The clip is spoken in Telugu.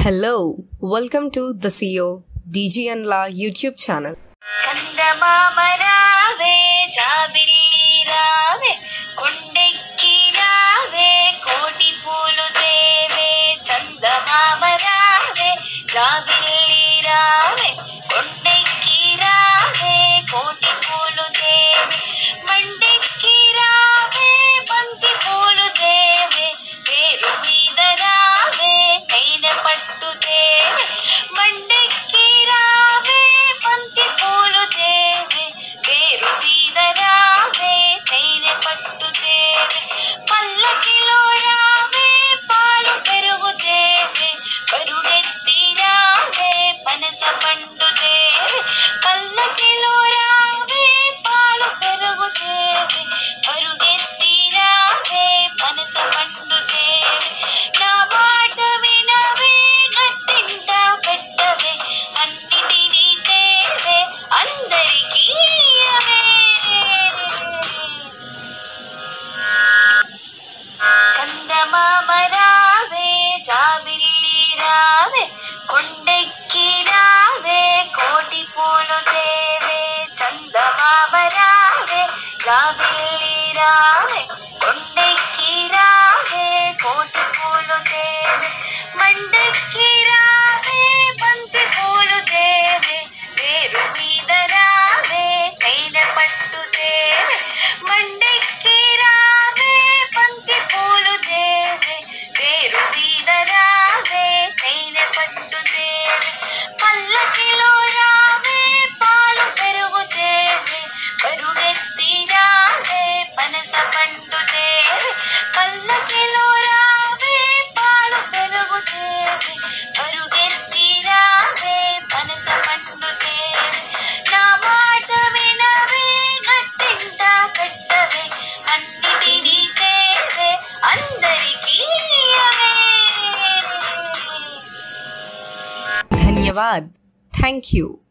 Hello, welcome to the CEO DG and La YouTube channel. చందమామ రావే జాబిల్లి రావే కొండెక్కి రావే కోటి పూలు దేవే చందమామ రావే జాబిల్లి రావే కొండెక్కి రావే కోటి పూలు దేవే మండెక్కి రావే బంతి పూలు దేవే పేరు మీద రావే కైన పట్టు దేవే మండెక్కి రావే బంతి పూలు దేవే పేరు మీద రావే కైన పట్టు దేవే పల్లకిలో రావే పాలు పెరుగు దేవే పరుగెత్తి రావే పనస పండు దేవే పల్లకిలో రావే పాలు పెరుగు దేవే పరుగెత్తి రావే పనస పండు దేవే నా మాట వినవే గట్టింట పెట్టవే అన్నిటినీ తేవే అందరికీ ఇయ్యవే చందమామ రావే జాబిల్లి రావే కొండెక్కి రావే కోటి పూలు దేవే చందమామ రావే జాబిల్లి రావే కొండెక్కి రావే కోటి పూలు దేవే మండెక్కి రావే బంతి పూలు దేవే పేరు మీద రావే కైన పట్టు దేవే మండెక్కి రావే బంతి పూలు దేవే పేరు మీద రావే కైన పట్టు దేవే పల్లకిలో రావే పాలు పెరుగు దేవే పరుగెత్తి రావే పనస పండు దేవే పల్లకిలో రావే పాలు పెరుగు దేవే పరుగెత్తి రావే పనస పండు దేవే నా మాట వినవే గట్టింట పెట్టవే అన్నిటినీ తేవే అందరికీ ఇయ్యవే Dhanyavad. Thank you.